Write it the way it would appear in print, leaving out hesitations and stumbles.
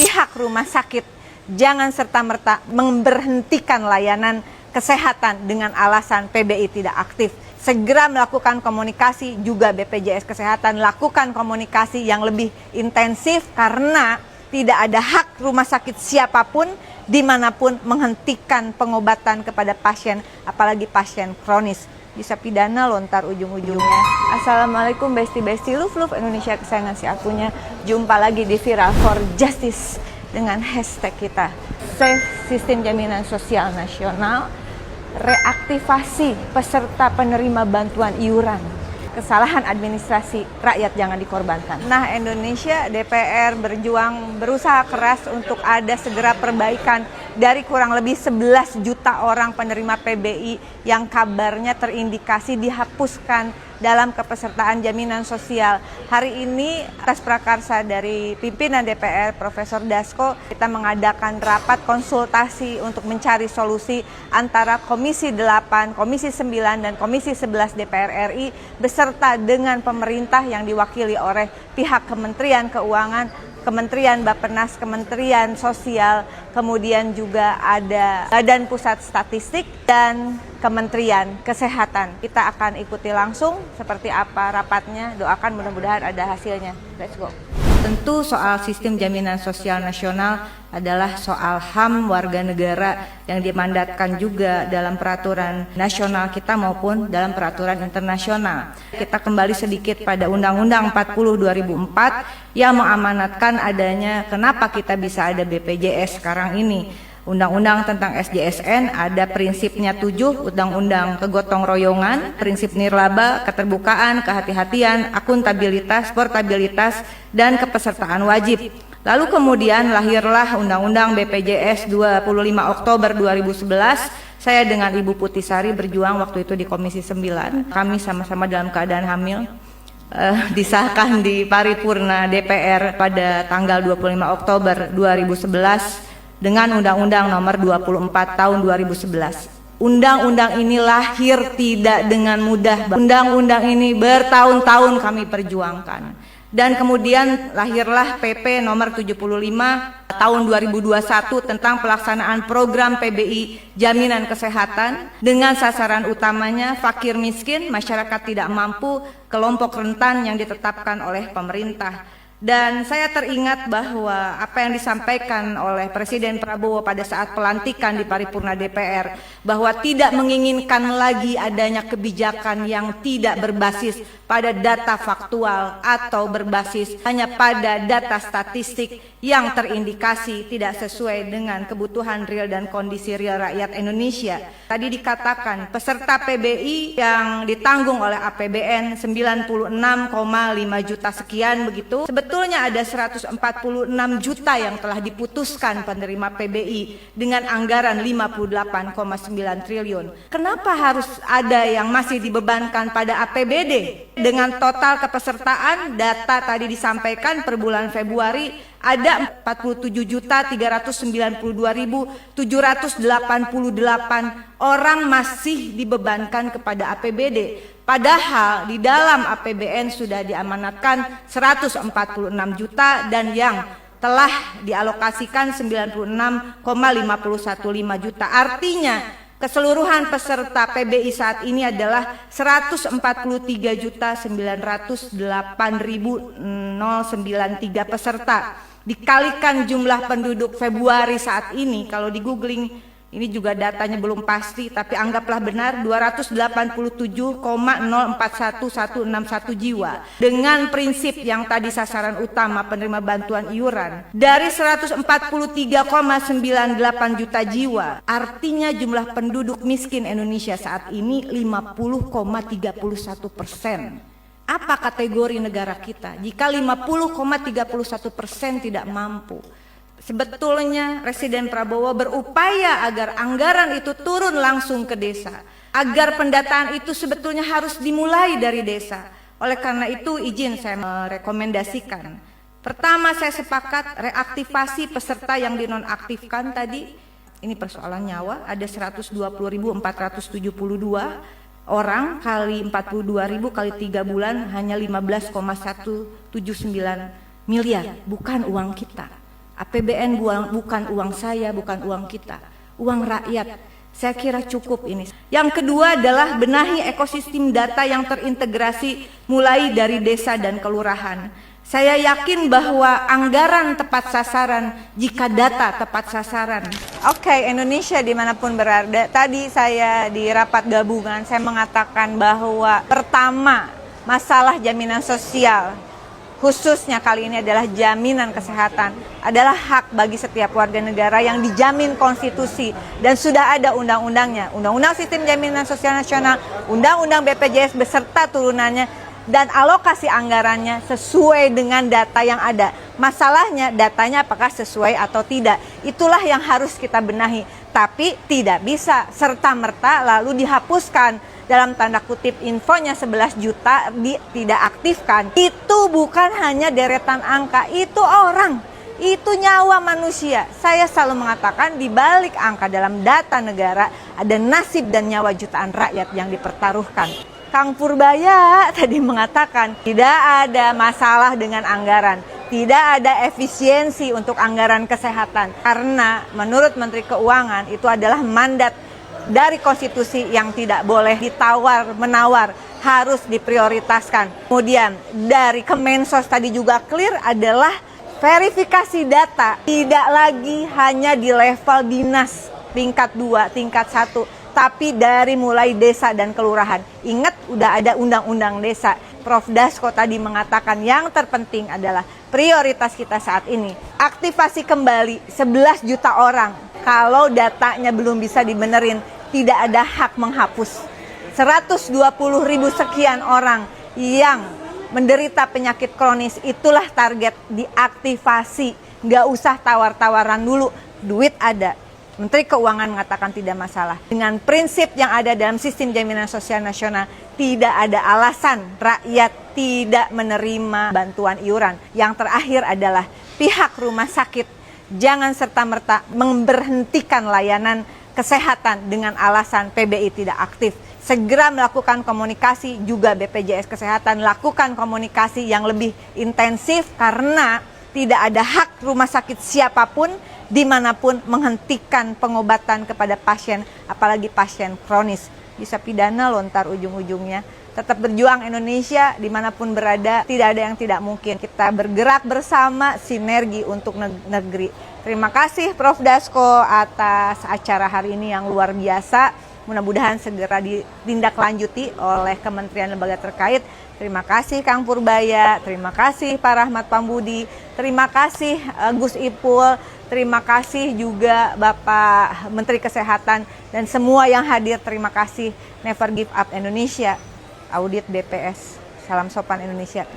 pihak rumah sakit jangan serta-merta memberhentikan layanan kesehatan dengan alasan PBI tidak aktif. Segera melakukan komunikasi, juga BPJS Kesehatan lakukan komunikasi yang lebih intensif, karena tidak ada hak rumah sakit siapapun dimanapun menghentikan pengobatan kepada pasien, apalagi pasien kronis. Bisa pidana lontar ujung-ujungnya. Assalamualaikum besti-besti, love Indonesia kesayangan si akunya. Jumpa lagi di Viral for Justice dengan hashtag kita, Save Sistem Jaminan Sosial Nasional, reaktivasi peserta penerima bantuan iuran, kesalahan administrasi, rakyat jangan dikorbankan. Nah, Indonesia, DPR berjuang, berusaha keras untuk ada segera perbaikan dari kurang lebih 11 juta orang penerima PBI yang kabarnya terindikasi dihapuskan dalam kepesertaan jaminan sosial. Hari ini atas prakarsa dari pimpinan DPR Profesor Dasko, kita mengadakan rapat konsultasi untuk mencari solusi antara Komisi 8, Komisi 9, dan Komisi 11 DPR RI beserta dengan pemerintah yang diwakili oleh pihak Kementerian Keuangan, Kementerian Bappenas, Kementerian Sosial, kemudian juga ada Badan Pusat Statistik dan Kementerian Kesehatan. Kita akan ikuti langsung seperti apa rapatnya, doakan mudah-mudahan ada hasilnya. Let's go. Tentu soal sistem jaminan sosial nasional adalah soal HAM warga negara yang dimandatkan juga dalam peraturan nasional kita maupun dalam peraturan internasional. Kita kembali sedikit pada Undang-Undang 40 2004 yang mengamanatkan adanya kenapa kita bisa ada BPJS sekarang ini. Undang-undang tentang SJSN ada prinsipnya 7, undang-undang kegotong royongan, prinsip nirlaba, keterbukaan, kehati-hatian, akuntabilitas, portabilitas, dan kepesertaan wajib. Lalu kemudian lahirlah Undang-Undang BPJS 25 Oktober 2011. Saya dengan Ibu Putisari berjuang waktu itu di Komisi 9. Kami sama-sama dalam keadaan hamil. Disahkan di paripurna DPR pada tanggal 25 Oktober 2011 dengan Undang-Undang Nomor 24 Tahun 2011. Undang-undang ini lahir tidak dengan mudah. Undang-undang ini bertahun-tahun kami perjuangkan. Dan kemudian lahirlah PP Nomor 75 Tahun 2021 tentang pelaksanaan program PBI Jaminan Kesehatan dengan sasaran utamanya fakir miskin, masyarakat tidak mampu, kelompok rentan yang ditetapkan oleh pemerintah. Dan saya teringat bahwa apa yang disampaikan oleh Presiden Prabowo pada saat pelantikan di paripurna DPR, bahwa tidak menginginkan lagi adanya kebijakan yang tidak berbasis pada data faktual atau berbasis hanya pada data statistik yang terindikasi tidak sesuai dengan kebutuhan real dan kondisi real rakyat Indonesia. Tadi dikatakan peserta PBI yang ditanggung oleh APBN 96,5 juta sekian begitu. Sebetulnya ada 146 juta yang telah diputuskan penerima PBI dengan anggaran 58,9 triliun. Kenapa harus ada yang masih dibebankan pada APBD? Dengan total kepesertaan data tadi disampaikan per bulan Februari ada 47.392.788 orang masih dibebankan kepada APBD. Padahal di dalam APBN sudah diamanatkan 146 juta dan yang telah dialokasikan 96,515 juta. Artinya keseluruhan peserta PBI saat ini adalah 143.908.093 peserta. Dikalikan jumlah penduduk Februari saat ini, kalau di googling, ini juga datanya belum pasti, tapi anggaplah benar 287,041161 jiwa. Dengan prinsip yang tadi sasaran utama penerima bantuan iuran dari 143,98 juta jiwa, artinya jumlah penduduk miskin Indonesia saat ini 50,31%. Apa kategori negara kita jika 50,31% tidak mampu? Sebetulnya Presiden Prabowo berupaya agar anggaran itu turun langsung ke desa, agar pendataan itu sebetulnya harus dimulai dari desa. Oleh karena itu izin saya merekomendasikan. Pertama, saya sepakat reaktivasi peserta yang dinonaktifkan tadi. Ini persoalan nyawa, ada 120.472 orang kali 42.000 kali 3 bulan hanya 15,179 miliar, bukan uang kita. APBN bukan uang saya, bukan uang kita, uang rakyat. Saya kira cukup ini. Yang kedua adalah benahi ekosistem data yang terintegrasi mulai dari desa dan kelurahan. Saya yakin bahwa anggaran tepat sasaran jika data tepat sasaran. Oke, Indonesia dimanapun berada. Tadi saya di rapat gabungan, saya mengatakan bahwa pertama, masalah jaminan sosial, khususnya kali ini adalah jaminan kesehatan, adalah hak bagi setiap warga negara yang dijamin konstitusi dan sudah ada undang-undangnya. Undang-undang Sistem Jaminan Sosial Nasional, Undang-undang BPJS beserta turunannya, dan alokasi anggarannya sesuai dengan data yang ada. Masalahnya datanya apakah sesuai atau tidak. Itulah yang harus kita benahi. Tapi tidak bisa serta-merta lalu dihapuskan. Dalam tanda kutip infonya 11 juta tidak aktifkan. Itu bukan hanya deretan angka, itu orang, itu nyawa manusia. Saya selalu mengatakan di balik angka dalam data negara ada nasib dan nyawa jutaan rakyat yang dipertaruhkan. Kang Purbaya tadi mengatakan tidak ada masalah dengan anggaran, tidak ada efisiensi untuk anggaran kesehatan. Karena menurut Menteri Keuangan itu adalah mandat dari konstitusi yang tidak boleh ditawar-menawar, harus diprioritaskan. Kemudian dari Kemensos tadi juga clear adalah verifikasi data tidak lagi hanya di level dinas tingkat 2, tingkat 1, tapi dari mulai desa dan kelurahan. Ingat udah ada undang-undang desa. Prof. Dasko tadi mengatakan yang terpenting adalah prioritas kita saat ini. Aktivasi kembali 11 juta orang. Kalau datanya belum bisa dibenerin, tidak ada hak menghapus. 120.000 sekian orang yang menderita penyakit kronis, itulah target diaktifasi. Nggak usah tawar-tawaran dulu, duit ada. Menteri Keuangan mengatakan tidak masalah. Dengan prinsip yang ada dalam Sistem Jaminan Sosial Nasional, tidak ada alasan rakyat tidak menerima bantuan iuran. Yang terakhir adalah pihak rumah sakit jangan serta-merta memberhentikan layanan kesehatan dengan alasan PBI tidak aktif. Segera melakukan komunikasi, juga BPJS Kesehatan lakukan komunikasi yang lebih intensif karena tidak ada hak rumah sakit siapapun dimanapun menghentikan pengobatan kepada pasien, apalagi pasien kronis. Bisa pidana lontar ujung-ujungnya. Tetap berjuang Indonesia dimanapun berada, tidak ada yang tidak mungkin. Kita bergerak bersama, sinergi untuk negeri. Terima kasih Prof. Dasko atas acara hari ini yang luar biasa. Mudah-mudahan segera ditindaklanjuti oleh kementerian lembaga terkait. Terima kasih Kang Purbaya, terima kasih Pak Rahmat Pambudi, terima kasih Gus Ipul, terima kasih juga Bapak Menteri Kesehatan dan semua yang hadir. Terima kasih. Never Give Up Indonesia, Audit BPS. Salam sopan Indonesia.